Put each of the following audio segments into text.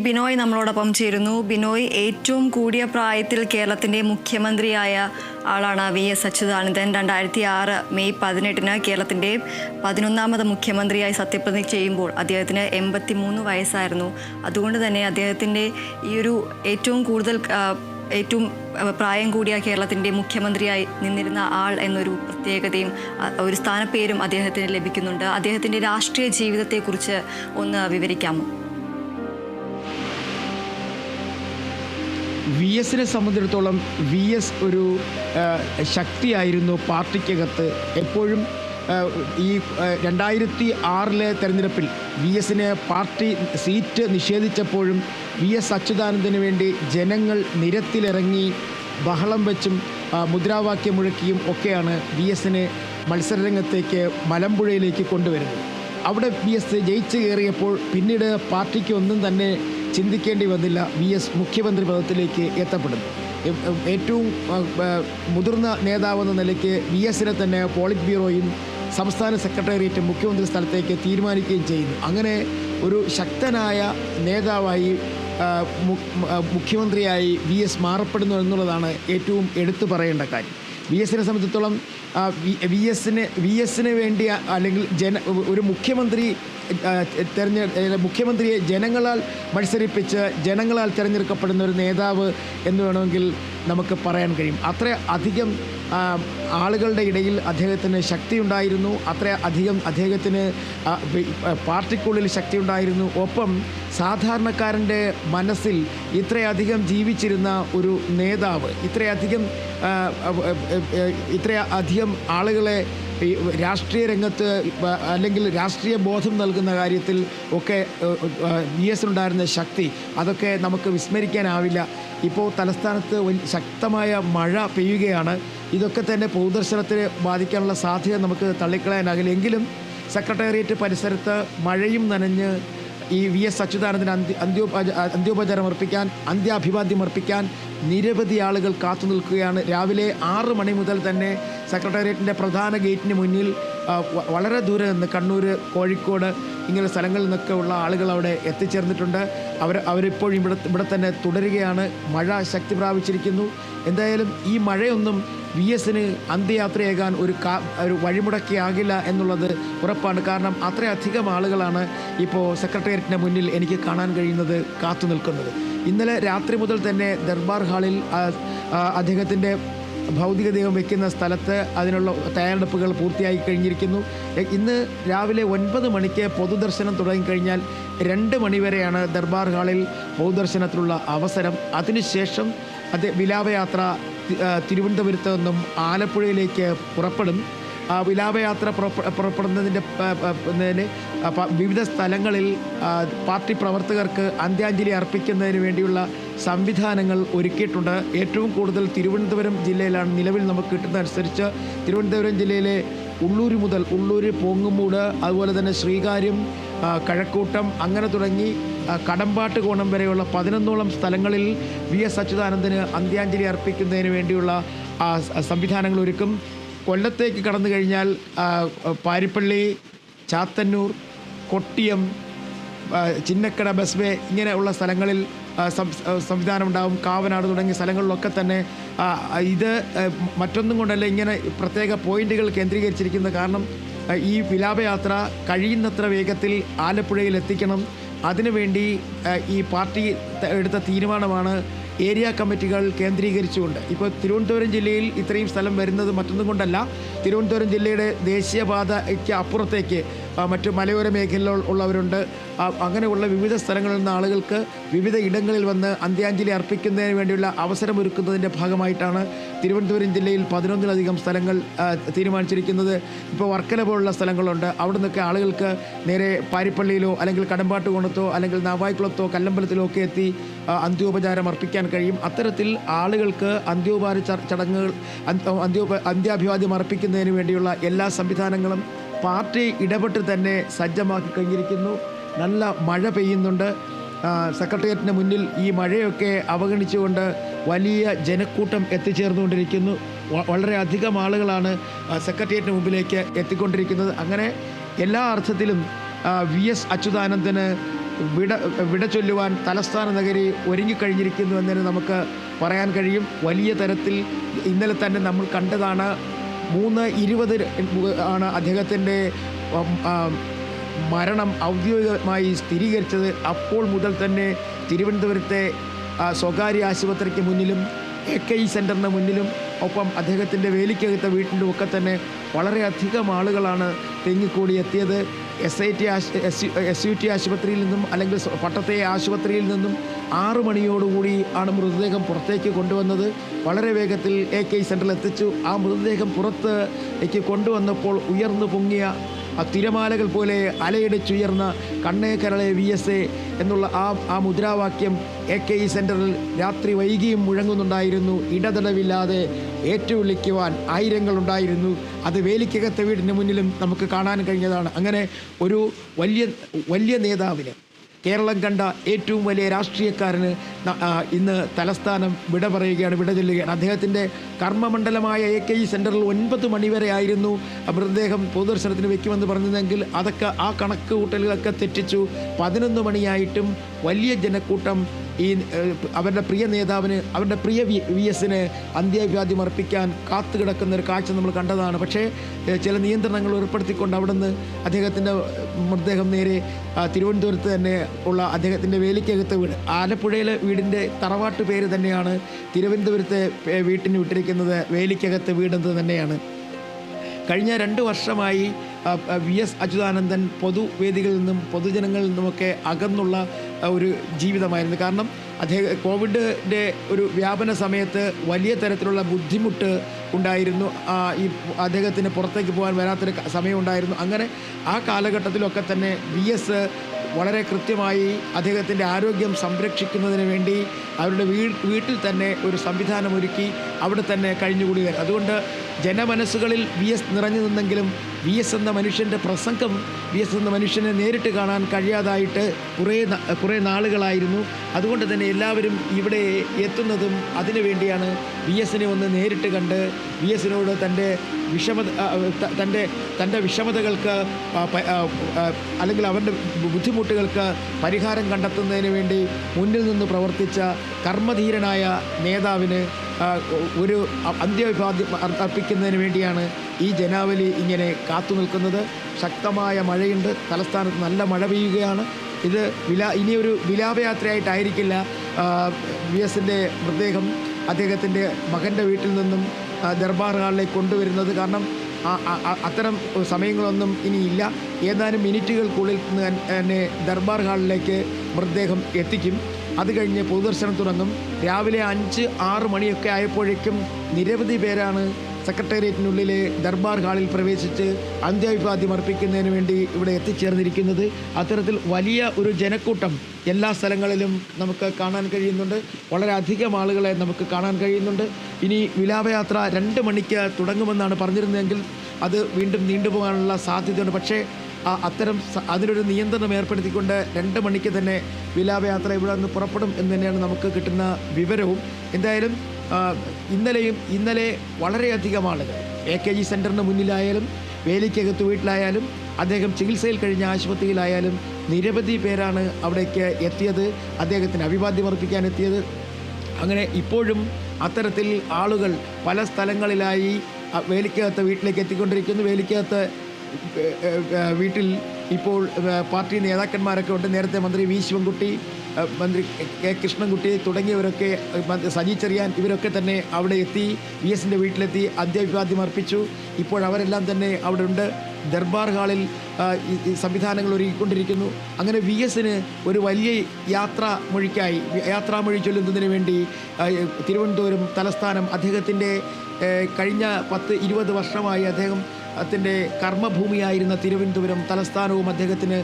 ബിനോയ് നമ്മളോടൊപ്പം ചേരുന്നു. ബിനോയ്, ഏറ്റവും കൂടിയ പ്രായത്തിൽ കേരളത്തിന്റെ മുഖ്യമന്ത്രിയായ ആളാണ് വി.എസ്. അച്യുതാനന്ദൻ. 2006 മെയ് 18 കേരളത്തിന്റെ 11ാമത് മുഖ്യമന്ത്രിയായി സത്യപ്രതിജ്ഞ ചെയ്യുമ്പോൾ അദ്ദേഹത്തിന് 83 വയസ്സായിരുന്നു. അതുകൊണ്ട് തന്നെ അദ്ദേഹത്തിന്റെ ഈ ഒരു ഏറ്റവും പ്രായം കൂടിയ കേരളത്തിന്റെ മുഖ്യമന്ത്രിയായി നിന്നിരുന്ന ആൾ എന്നൊരു പ്രത്യേകതയും ഒരു സ്ഥാനപ്പേരും അദ്ദേഹത്തിന് ലഭിക്കുന്നുണ്ട്. അദ്ദേഹത്തിന്റെ രാഷ്ട്രീയ ജീവിതത്തെക്കുറിച്ച് ഒന്ന് വിവരിക്കാമോ? വി എസിനെ സംബന്ധിച്ചിടത്തോളം വി എസ് ഒരു ശക്തിയായിരുന്നു പാർട്ടിക്കകത്ത്. എപ്പോഴും ഈ 2006 തെരഞ്ഞെടുപ്പിൽ വി എസിന് പാർട്ടി സീറ്റ് നിഷേധിച്ചപ്പോഴും വി എസ് അച്യുതാനന്ദന് വേണ്ടി ജനങ്ങൾ നിരത്തിലിറങ്ങി ബഹളം വെച്ചും മുദ്രാവാക്യം മുഴക്കിയും ഒക്കെയാണ് വി എസിനെ മത്സരരംഗത്തേക്ക് മലമ്പുഴയിലേക്ക് കൊണ്ടുവരുന്നത്. അവിടെ വി എസ് ജയിച്ചു കയറിയപ്പോൾ പിന്നീട് പാർട്ടിക്ക് ഒന്നും തന്നെ ചിന്തിക്കേണ്ടി വന്നില്ല. വി എസ് മുഖ്യമന്ത്രി പദത്തിലേക്ക് എത്തപ്പെടുന്നു. ഏറ്റവും മുതിർന്ന നേതാവെന്ന നിലയ്ക്ക് വി എസിനെ തന്നെ പോളിറ്റ് ബ്യൂറോയും സംസ്ഥാന സെക്രട്ടേറിയറ്റും മുഖ്യമന്ത്രി സ്ഥലത്തേക്ക് തീരുമാനിക്കുകയും ചെയ്യുന്നു. അങ്ങനെ ഒരു ശക്തനായ നേതാവായി മുഖ്യമന്ത്രിയായി വി എസ് മാറപ്പെടുന്നു എന്നുള്ളതാണ് ഏറ്റവും എടുത്തു പറയേണ്ട കാര്യം. വി എസിനെ സംബന്ധിച്ചിടത്തോളം വി എസിന് വേണ്ടി അല്ലെങ്കിൽ ഒരു മുഖ്യമന്ത്രിയെ ജനങ്ങളാൽ മത്സരിപ്പിച്ച് ജനങ്ങളാൽ തിരഞ്ഞെടുക്കപ്പെടുന്ന ഒരു നേതാവ് എന്ന് വേണമെങ്കിൽ നമുക്ക് പറയാൻ കഴിയും. അത്ര അധികം ആളുകളുടെ ഇടയിൽ അദ്ദേഹത്തിന് ശക്തിയുണ്ടായിരുന്നു. അത്ര അധികം അദ്ദേഹത്തിന് പാർട്ടിക്കുള്ളിൽ ശക്തിയുണ്ടായിരുന്നു. ഒപ്പം സാധാരണക്കാരൻ്റെ മനസ്സിൽ ഇത്രയധികം ജീവിച്ചിരുന്ന ഒരു നേതാവ്, ഇത്രയധികം ആളുകളെ രാഷ്ട്രീയ രംഗത്ത് അല്ലെങ്കിൽ രാഷ്ട്രീയ ബോധം നൽകുന്ന കാര്യത്തിൽ ഒക്കെ വി എസിനുണ്ടായിരുന്ന ശക്തി, അതൊക്കെ നമുക്ക് വിസ്മരിക്കാനാവില്ല. ഇപ്പോൾ തലസ്ഥാനത്ത് ശക്തമായ മഴ പെയ്യുകയാണ്. ഇതൊക്കെ തന്നെ പൊതുദർശനത്തിന് ബാധിക്കാനുള്ള സാധ്യത നമുക്ക് തള്ളിക്കളയാനാകില്ല. എങ്കിലും സെക്രട്ടേറിയറ്റ് പരിസരത്ത് മഴയും നനഞ്ഞ് ഈ വി എസ് അച്യുതാനന്ദന് അന്ത്യോപചാരം അർപ്പിക്കാൻ, അന്ത്യാഭിവാദ്യം അർപ്പിക്കാൻ നിരവധി ആളുകൾ കാത്തു നിൽക്കുകയാണ്. രാവിലെ 6 മണി മുതൽ തന്നെ സെക്രട്ടേറിയറ്റിൻ്റെ പ്രധാന ഗേറ്റിന് മുന്നിൽ വളരെ ദൂരെ നിന്ന് കണ്ണൂർ, കോഴിക്കോട് ഇങ്ങനെ സ്ഥലങ്ങളിൽ നിന്നൊക്കെ ഉള്ള ആളുകൾ അവിടെ എത്തിച്ചേർന്നിട്ടുണ്ട്. അവരിപ്പോഴും ഇവിടെ തന്നെ തുടരുകയാണ്. മഴ ശക്തി പ്രാപിച്ചിരിക്കുന്നു. എന്തായാലും ഈ മഴയൊന്നും വി എസിന് അന്ത്യയാത്രയാകാൻ ഒരു വഴിമുടക്കിയാകില്ല എന്നുള്ളത് ഉറപ്പാണ്. കാരണം അത്രയധികം ആളുകളാണ് ഇപ്പോൾ സെക്രട്ടേറിയറ്റിന് മുന്നിൽ എനിക്ക് കാണാൻ കഴിയുന്നത്, കാത്തു നിൽക്കുന്നത്. ഇന്നലെ രാത്രി മുതൽ തന്നെ ദർബാർ ഹാളിൽ അദ്ദേഹത്തിൻ്റെ ഭൗതികദേഹം വയ്ക്കുന്ന സ്ഥലത്ത് അതിനുള്ള തയ്യാറെടുപ്പുകൾ പൂർത്തിയായി കഴിഞ്ഞിരിക്കുന്നു. ഇന്ന് രാവിലെ 9 മണിക്ക് പൊതുദർശനം തുടങ്ങിക്കഴിഞ്ഞാൽ 2 മണിവരെയാണ് ദർബാർ ഹാളിൽ പൊതുദർശനത്തിനുള്ള അവസരം. അതിനുശേഷം വിലാപയാത്ര തിരുവനന്തപുരത്ത് നിന്നും ആലപ്പുഴയിലേക്ക് പുറപ്പെടും. വിലാപയാത്ര പുറപ്പെടുന്നതിൻ്റെ വിവിധ സ്ഥലങ്ങളിൽ പാർട്ടി പ്രവർത്തകർക്ക് അന്ത്യാഞ്ജലി അർപ്പിക്കുന്നതിന് വേണ്ടിയുള്ള സംവിധാനങ്ങൾ ഒരുക്കിയിട്ടുണ്ട്. ഏറ്റവും കൂടുതൽ തിരുവനന്തപുരം ജില്ലയിലാണ് നിലവിൽ നമുക്ക് കിട്ടുന്നതനുസരിച്ച്. തിരുവനന്തപുരം ജില്ലയിലെ ഉള്ളൂർ, പോങ്ങുമൂട്, അതുപോലെ തന്നെ ശ്രീകാര്യം, കഴക്കൂട്ടം, അങ്ങനെ തുടങ്ങി കടമ്പാട്ട് കോണം വരെയുള്ള 11ഓളം സ്ഥലങ്ങളിൽ വി എസ് അച്യുതാനന്ദന് അന്ത്യാഞ്ജലി അർപ്പിക്കുന്നതിന് വേണ്ടിയുള്ള സംവിധാനങ്ങൾ ഒരുക്കും. കൊല്ലത്തേക്ക് കടന്നു കഴിഞ്ഞാൽ പാരിപ്പള്ളി, ചാത്തന്നൂർ, കൊട്ടിയം, ചിന്നക്കട, ബസ്വേ ഇങ്ങനെയുള്ള സ്ഥലങ്ങളിൽ സംവിധാനമുണ്ടാകും. കാവനാട് തുടങ്ങിയ സ്ഥലങ്ങളിലൊക്കെ തന്നെ ഇത് മറ്റൊന്നും കൊണ്ടല്ല, ഇങ്ങനെ പ്രത്യേക പോയിന്റുകൾ കേന്ദ്രീകരിച്ചിരിക്കുന്നത്. കാരണം ഈ വിലാപയാത്ര കഴിയുന്നത്ര വേഗത്തിൽ ആലപ്പുഴയിൽ എത്തിക്കണം. അതിനുവേണ്ടി ഈ പാർട്ടി എടുത്ത തീരുമാനമാണ് ഏരിയ കമ്മിറ്റികൾ കേന്ദ്രീകരിച്ചുകൊണ്ട്. ഇപ്പോൾ തിരുവനന്തപുരം ജില്ലയിൽ ഇത്രയും സ്ഥലം വരുന്നത് മറ്റൊന്നും കൊണ്ടല്ല, തിരുവനന്തപുരം ജില്ലയുടെ ദേശീയപാതയ്ക്ക് അപ്പുറത്തേക്ക് മറ്റു മലയോര മേഖലയിൽ ഉള്ളവരുണ്ട്. അങ്ങനെയുള്ള വിവിധ സ്ഥലങ്ങളിൽ നിന്ന് ആളുകൾക്ക് വിവിധ ഇടങ്ങളിൽ വന്ന് അന്ത്യാഞ്ജലി അർപ്പിക്കുന്നതിന് വേണ്ടിയുള്ള അവസരമൊരുക്കുന്നതിൻ്റെ ഭാഗമായിട്ടാണ് തിരുവനന്തപുരം ജില്ലയിൽ 11ലധികം സ്ഥലങ്ങൾ തീരുമാനിച്ചിരിക്കുന്നത്. ഇപ്പോൾ വർക്കല പോലുള്ള സ്ഥലങ്ങളുണ്ട്. അവിടെ നിന്നൊക്കെ ആളുകൾക്ക് നേരെ പാരിപ്പള്ളിയിലോ അല്ലെങ്കിൽ കടമ്പാട്ടുകോണത്തോ അല്ലെങ്കിൽ നാവായിക്കുളത്തോ കല്ലമ്പലത്തിലോ ഒക്കെ എത്തി അന്ത്യോപചാരം അർപ്പിക്കാൻ കഴിയും. അത്തരത്തിൽ ആളുകൾക്ക് അന്ത്യാഭിവാദ്യം അർപ്പിക്കുന്നതിന് വേണ്ടിയുള്ള എല്ലാ സംവിധാനങ്ങളും പാർട്ടി ഇടപെട്ട് തന്നെ സജ്ജമാക്കി കഴിഞ്ഞിരിക്കുന്നു. നല്ല മഴ പെയ്യുന്നുണ്ട്. സെക്രട്ടേറിയറ്റിന് മുന്നിൽ ഈ മഴയൊക്കെ അവഗണിച്ചുകൊണ്ട് വലിയ ജനക്കൂട്ടം എത്തിച്ചേർന്നുകൊണ്ടിരിക്കുന്നു. വളരെയധികം ആളുകളാണ് സെക്രട്ടേറിയറ്റിന് മുമ്പിലേക്ക് എത്തിക്കൊണ്ടിരിക്കുന്നത്. അങ്ങനെ എല്ലാ അർത്ഥത്തിലും വി എസ് അച്യുതാനന്ദന് വിട ചൊല്ലുവാൻ തലസ്ഥാന നഗരി ഒരുങ്ങിക്കഴിഞ്ഞിരിക്കുന്നു എന്ന് നമുക്ക് പറയാൻ കഴിയും. വലിയ തരത്തിൽ ഇന്നലെ തന്നെ നമ്മൾ കണ്ടതാണ്. 3:20 ആണ് അദ്ദേഹത്തിൻ്റെ മരണം ഔദ്യോഗികമായി സ്ഥിരീകരിച്ചത്. അപ്പോൾ മുതൽ തന്നെ തിരുവനന്തപുരത്തെ സ്വകാര്യ ആശുപത്രിക്ക് മുന്നിലും AKI സെൻറ്ററിന് മുന്നിലും ഒപ്പം അദ്ദേഹത്തിൻ്റെ വേലിക്കകത്തെ വീട്ടിലും ഒക്കെ തന്നെ വളരെയധികം ആളുകളാണ് തിങ്ങിക്കൂടി എത്തിയത്. SUT ആശുപത്രിയിൽ നിന്നും അല്ലെങ്കിൽ പട്ടത്തെ ആശുപത്രിയിൽ നിന്നും 6 മണിയോടുകൂടി ആണ് മൃതദേഹം പുറത്തേക്ക് കൊണ്ടുവന്നത്. വളരെ വേഗത്തിൽ AKI സെൻറ്ററിൽ എത്തിച്ചു. ആ മൃതദേഹം പുറത്തേക്ക് കൊണ്ടുവന്നപ്പോൾ ഉയർന്നു പൊങ്ങിയ തിരമാലകൾ പോലെ അലയടിച്ചുയർന്ന കണ്ണേ കരളെ VSA എന്നുള്ള ആ മുദ്രാവാക്യം AKI സെൻറ്ററിൽ രാത്രി വൈകിയും മുഴങ്ങുന്നുണ്ടായിരുന്നു. ഇടതടവില്ലാതെ ഏറ്റുവിളിക്കുവാൻ ആയിരങ്ങളുണ്ടായിരുന്നു. അത് വേലിക്കകത്തെ വീടിന് മുന്നിലും നമുക്ക് കാണാൻ കഴിഞ്ഞതാണ്. അങ്ങനെ ഒരു വലിയ നേതാവിന്, കേരളം കണ്ട ഏറ്റവും വലിയ രാഷ്ട്രീയക്കാരന് ഇന്ന് തലസ്ഥാനം വിട പറയുകയാണ്, വിട ചൊല്ലുകയാണ്. അദ്ദേഹത്തിൻ്റെ കർമ്മമണ്ഡലമായ AKI സെൻറ്ററിൽ 9 മണിവരെ ആയിരുന്നു മൃതദേഹം പൊതുദർശനത്തിന് വെക്കുമെന്ന് പറഞ്ഞതെങ്കിൽ അതൊക്കെ ആ കണക്ക് കൂട്ടലുകളൊക്കെ തെറ്റിച്ചു. 11 മണിയായിട്ടും വലിയ ജനക്കൂട്ടം ഈ അവരുടെ പ്രിയ നേതാവിന്, അവരുടെ പ്രിയ VSന് അന്ത്യാഭിവാദ്യം അർപ്പിക്കാൻ കാത്തുകിടക്കുന്ന ഒരു കാഴ്ച നമ്മൾ കണ്ടതാണ്. പക്ഷേ ചില നിയന്ത്രണങ്ങൾ ഏർപ്പെടുത്തിക്കൊണ്ട് അവിടുന്ന് അദ്ദേഹത്തിൻ്റെ മൃതദേഹം നേരെ തിരുവനന്തപുരത്ത് തന്നെ ഉള്ള അദ്ദേഹത്തിൻ്റെ വേലിക്കകത്തെ വീട്, ആലപ്പുഴയിലെ വീടിൻ്റെ തറവാട്ട് പേര് തന്നെയാണ് തിരുവനന്തപുരത്തെ വീട്ടിന് വിട്ടിരിക്കുന്നത്. വേലിക്കകത്തെ വീടെന്ന് തന്നെയാണ്. കഴിഞ്ഞ 2 വർഷമായി VS അച്യുതാനന്ദൻ പൊതുവേദികളിൽ നിന്നും പൊതുജനങ്ങളിൽ നിന്നുമൊക്കെ അകന്നുള്ള ഒരു ജീവിതമായിരുന്നു. കാരണം കോവിഡിൻ്റെ ഒരു വ്യാപന സമയത്ത് വലിയ തരത്തിലുള്ള ബുദ്ധിമുട്ട് ഉണ്ടായിരുന്നു. ഈ അദ്ദേഹത്തിന് പുറത്തേക്ക് പോകാൻ വരാത്തൊരു സമയമുണ്ടായിരുന്നു. അങ്ങനെ ആ കാലഘട്ടത്തിലൊക്കെ തന്നെ VS വളരെ കൃത്യമായി അദ്ദേഹത്തിൻ്റെ ആരോഗ്യം സംരക്ഷിക്കുന്നതിന് വേണ്ടി അവരുടെ വീട്ടിൽ തന്നെ ഒരു സംവിധാനമൊരുക്കി അവിടെ തന്നെ കഴിഞ്ഞുകൂടിയത്. അതുകൊണ്ട് ജനമനസ്സുകളിൽ VS നിറഞ്ഞു നിന്നെങ്കിലും VS എന്ന മനുഷ്യൻ്റെ പ്രസംഗം, VS എന്ന മനുഷ്യനെ നേരിട്ട് കാണാൻ കഴിയാതായിട്ട് കുറേ നാളുകളായിരുന്നു. അതുകൊണ്ട് തന്നെ എല്ലാവരും ഇവിടെ എത്തുന്നതും അതിനു വേണ്ടിയാണ്. VSനെ ഒന്ന് നേരിട്ട് കണ്ട് VSനോട് തൻ്റെ വിഷമതകൾക്ക് അല്ലെങ്കിൽ അവരുടെ ബുദ്ധിമുട്ടുകൾക്ക് പരിഹാരം കണ്ടെത്തുന്നതിന് വേണ്ടി മുന്നിൽ നിന്ന് പ്രവർത്തിച്ച കർമ്മധീരനായ നേതാവിന് ഒരു അന്ത്യവിഭാദ്യം അർപ്പിക്കുന്നതിന് വേണ്ടിയാണ് ഈ ജനാവലി ഇങ്ങനെ കാത്തു നിൽക്കുന്നത്. ശക്തമായ മഴയുണ്ട്, തലസ്ഥാനത്ത് നല്ല മഴ പെയ്യുകയാണ്. ഇത് ഇനിയൊരു വിലാപയാത്രയായിട്ടായിരിക്കില്ല VSൻ്റെ മൃതദേഹം അദ്ദേഹത്തിൻ്റെ മകൻ്റെ വീട്ടിൽ നിന്നും ദർബാർ ഹാളിലേക്ക് കൊണ്ടുവരുന്നത്. കാരണം അത്തരം സമയങ്ങളൊന്നും ഇനിയില്ല. ഏതാനും മിനിറ്റുകൾക്കുള്ളിൽ തന്നെ ദർബാർ ഹാളിലേക്ക് മൃതദേഹം എത്തിക്കും. അത് കഴിഞ്ഞ് പൊതുദർശനം തുടങ്ങും. രാവിലെ 5-6 മണിയൊക്കെ ആയപ്പോഴേക്കും നിരവധി പേരാണ് സെക്രട്ടേറിയറ്റിനുള്ളിലെ ദർബാർ ഹാളിൽ പ്രവേശിച്ച് അന്ത്യാഭിവാദ്യം അർപ്പിക്കുന്നതിന് വേണ്ടി ഇവിടെ എത്തിച്ചേർന്നിരിക്കുന്നത്. അത്തരത്തിൽ വലിയ ഒരു ജനക്കൂട്ടം എല്ലാ സ്ഥലങ്ങളിലും നമുക്ക് കാണാൻ കഴിയുന്നുണ്ട്. വളരെയധികം ആളുകളെ നമുക്ക് കാണാൻ കഴിയുന്നുണ്ട്. ഇനി വിലാപയാത്ര 2 മണിക്ക് തുടങ്ങുമെന്നാണ് പറഞ്ഞിരുന്നതെങ്കിൽ അത് വീണ്ടും നീണ്ടുപോകാനുള്ള സാധ്യതയുണ്ട്. പക്ഷേ അതിനൊരു നിയന്ത്രണം ഏർപ്പെടുത്തിക്കൊണ്ട് 2 മണിക്ക് തന്നെ വിലാപയാത്ര ഇവിടെ നിന്ന് പുറപ്പെടും എന്ന് തന്നെയാണ് നമുക്ക് കിട്ടുന്ന വിവരവും. എന്തായാലും ഇന്നലെ വളരെയധികം ആളുകൾ AKG സെൻറ്ററിന് മുന്നിലായാലും വേലിക്കകത്ത് വീട്ടിലായാലും അദ്ദേഹം ചികിത്സയിൽ കഴിഞ്ഞ ആശുപത്രിയിലായാലും നിരവധി പേരാണ് അവിടേക്ക് എത്തിയത്, അദ്ദേഹത്തിന് അഭിവാദ്യം അർപ്പിക്കാൻ എത്തിയത്. അങ്ങനെ ഇപ്പോഴും അത്തരത്തിൽ ആളുകൾ പല സ്ഥലങ്ങളിലായി വേലിക്കകത്ത് വീട്ടിലേക്ക് എത്തിക്കൊണ്ടിരിക്കുന്നു. വേലിക്കകത്ത് വീട്ടിൽ ഇപ്പോൾ പാർട്ടി നേതാക്കന്മാരൊക്കെ ഉണ്ട്. നേരത്തെ മന്ത്രി V ശിവൻകുട്ടി, മന്ത്രി K കൃഷ്ണൻകുട്ടി തുടങ്ങിയവരൊക്കെ, സജി ചെറിയാൻ, ഇവരൊക്കെ തന്നെ അവിടെ എത്തി, VSൻ്റെ വീട്ടിലെത്തി അന്ത്യാഭിവാദ്യം അർപ്പിച്ചു. ഇപ്പോൾ അവരെല്ലാം തന്നെ അവിടെ ഉണ്ട്. ദർബാർ ഹാളിൽ സംവിധാനങ്ങൾ ഒരുക്കിക്കൊണ്ടിരിക്കുന്നു. അങ്ങനെ VSന് ഒരു വലിയ യാത്രാമൊഴി ചൊല്ലുന്നതിന് വേണ്ടി തിരുവനന്തപുരം തലസ്ഥാനം, അദ്ദേഹത്തിൻ്റെ കഴിഞ്ഞ 10-20 വർഷമായി അദ്ദേഹത്തിൻ്റെ കർമ്മഭൂമിയായിരുന്ന തിരുവനന്തപുരം തലസ്ഥാനവും അദ്ദേഹത്തിന്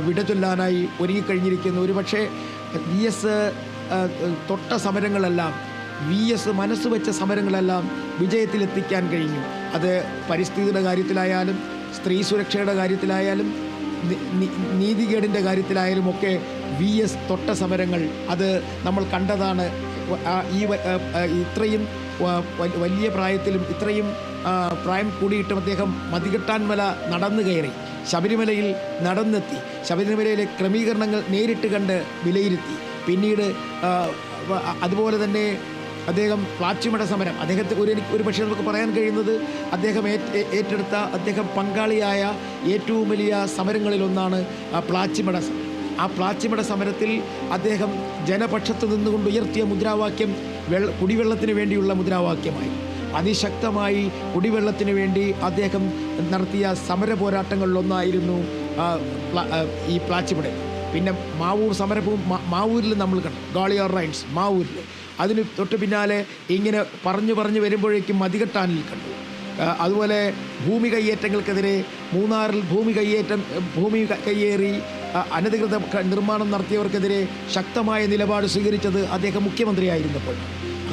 വിട ചൊല്ലാനായി ഒരുങ്ങിക്കഴിഞ്ഞിരിക്കുന്നു. ഒരുപക്ഷെ VS തൊട്ട സമരങ്ങളെല്ലാം, VS മനസ്സ് വെച്ച സമരങ്ങളെല്ലാം വിജയത്തിലെത്തിക്കാൻ കഴിഞ്ഞു. അത് പരിസ്ഥിതിയുടെ കാര്യത്തിലായാലും സ്ത്രീ സുരക്ഷയുടെ കാര്യത്തിലായാലും നീതികേടിൻ്റെ കാര്യത്തിലായാലും ഒക്കെ VS തൊട്ട സമരങ്ങൾ അത് നമ്മൾ കണ്ടതാണ്. ഇത്രയും വലിയ പ്രായത്തിലും ഇത്രയും പ്രായം കൂടിയിട്ടും അദ്ദേഹം മതികെട്ടാൻമല നടന്നു കയറി ശബരിമലയിൽ നടന്നെത്തി ശബരിമലയിലെ ക്രമീകരണങ്ങൾ നേരിട്ട് കണ്ട് വിലയിരുത്തി. പിന്നീട് അതുപോലെ തന്നെ അദ്ദേഹം പ്ലാച്ചിമട സമരം ഒരു പക്ഷേ നമുക്ക് പറയാൻ കഴിയുന്നത് അദ്ദേഹം ഏറ്റെടുത്ത അദ്ദേഹം പങ്കാളിയായ ഏറ്റവും വലിയ സമരങ്ങളിലൊന്നാണ് പ്ലാച്ചിമട സമരം. ആ പ്ലാച്ചിമട സമരത്തിൽ അദ്ദേഹം ജനപക്ഷത്ത് നിന്നുകൊണ്ട് ഉയർത്തിയ മുദ്രാവാക്യം കുടിവെള്ളത്തിന് വേണ്ടിയുള്ള മുദ്രാവാക്യമായി. അതിശക്തമായി കുടിവെള്ളത്തിന് വേണ്ടി അദ്ദേഹം നടത്തിയ സമര പോരാട്ടങ്ങളിലൊന്നായിരുന്നു ഈ പ്ലാച്ചിമട. പിന്നെ മാവൂർ സമരവും മാവൂരിൽ നമ്മൾ കണ്ടു, ഗാളിയാർ റൈഡ്സ് മാവൂരിൽ. അതിന് തൊട്ട് പിന്നാലെ ഇങ്ങനെ പറഞ്ഞു വരുമ്പോഴേക്കും മതികെട്ടാനിൽ കണ്ടു. അതുപോലെ ഭൂമി കയ്യേറ്റങ്ങൾക്കെതിരെ മൂന്നാറിൽ ഭൂമി കയ്യേറി അനധികൃത നിർമ്മാണം നടത്തിയവർക്കെതിരെ ശക്തമായ നിലപാട് സ്വീകരിച്ചത് അദ്ദേഹം മുഖ്യമന്ത്രിയായിരുന്നപ്പോൾ.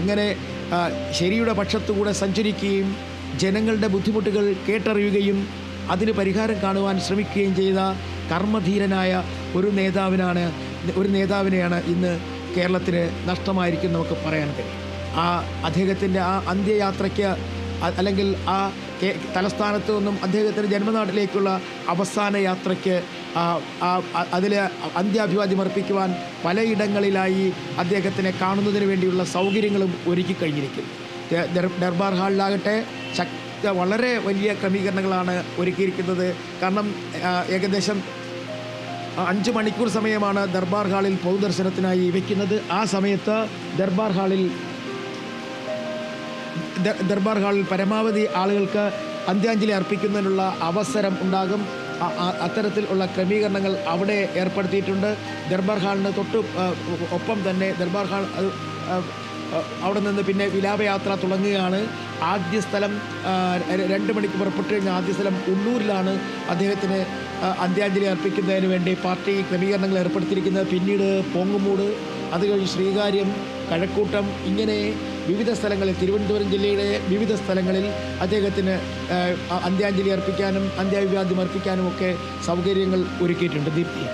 അങ്ങനെ ശരിയുടെ പക്ഷത്തുകൂടെ സഞ്ചരിക്കുകയും ജനങ്ങളുടെ ബുദ്ധിമുട്ടുകൾ കേട്ടറിയുകയും അതിന് പരിഹാരം കാണുവാൻ ശ്രമിക്കുകയും ചെയ്ത കർമ്മധീരനായ ഒരു നേതാവിനെയാണ് ഇന്ന് കേരളത്തിന് നഷ്ടമായിരിക്കും നമുക്ക് പറയാൻ കഴിയും. അദ്ദേഹത്തിൻ്റെ ആ അന്ത്യയാത്രയ്ക്ക് അല്ലെങ്കിൽ തലസ്ഥാനത്ത് നിന്നും അദ്ദേഹത്തിൻ്റെ ജന്മനാട്ടിലേക്കുള്ള അവസാന യാത്രയ്ക്ക് അതിൽ അന്ത്യാഭിവാദ്യം അർപ്പിക്കുവാൻ പലയിടങ്ങളിലായി അദ്ദേഹത്തിനെ കാണുന്നതിന് വേണ്ടിയുള്ള സൗകര്യങ്ങളും ഒരുക്കി കഴിഞ്ഞിരിക്കും. ദർബാർ ഹാളിലാകട്ടെ വളരെ വലിയ ക്രമീകരണങ്ങളാണ് ഒരുക്കിയിരിക്കുന്നത്. കാരണം ഏകദേശം 5 മണിക്കൂർ സമയമാണ് ദർബാർ ഹാളിൽ പൊതുദർശനത്തിനായി വയ്ക്കുന്നത്. ആ സമയത്ത് ദർബാർ ഹാളിൽ പരമാവധി ആളുകൾക്ക് അന്ത്യാഞ്ജലി അർപ്പിക്കുന്നതിനുള്ള അവസരം ഉണ്ടാകും. അത്തരത്തിലുള്ള ക്രമീകരണങ്ങൾ അവിടെ ഏർപ്പെടുത്തിയിട്ടുണ്ട്. ദർബാർ ഹാളിന് ഒപ്പം തന്നെ ദർബാർ ഹാൾ അവിടെ നിന്ന് പിന്നെ വിലാപയാത്ര തുടങ്ങുകയാണ്. ആദ്യ സ്ഥലം 2 മണിക്ക് പുറപ്പെട്ടു കഴിഞ്ഞ ആദ്യ സ്ഥലം ഉള്ളൂരിലാണ് അദ്ദേഹത്തിന് അന്ത്യാഞ്ജലി അർപ്പിക്കുന്നതിന് വേണ്ടി പാർട്ടി ക്രമീകരണങ്ങൾ ഏർപ്പെടുത്തിയിരിക്കുന്നത്. പിന്നീട് പോങ്ങുമൂട്, അത് കഴിഞ്ഞ് ശ്രീകാര്യം, കഴക്കൂട്ടം, ഇങ്ങനെ വിവിധ സ്ഥലങ്ങളിൽ തിരുവനന്തപുരം ജില്ലയുടെ വിവിധ സ്ഥലങ്ങളിൽ അദ്ദേഹത്തിന് അന്ത്യാഞ്ജലി അർപ്പിക്കാനും അന്ത്യാഭിവാദ്യം അർപ്പിക്കാനും ഒക്കെ സൗകര്യങ്ങൾ ഒരുക്കിയിട്ടുണ്ട്. ദീപ്തി.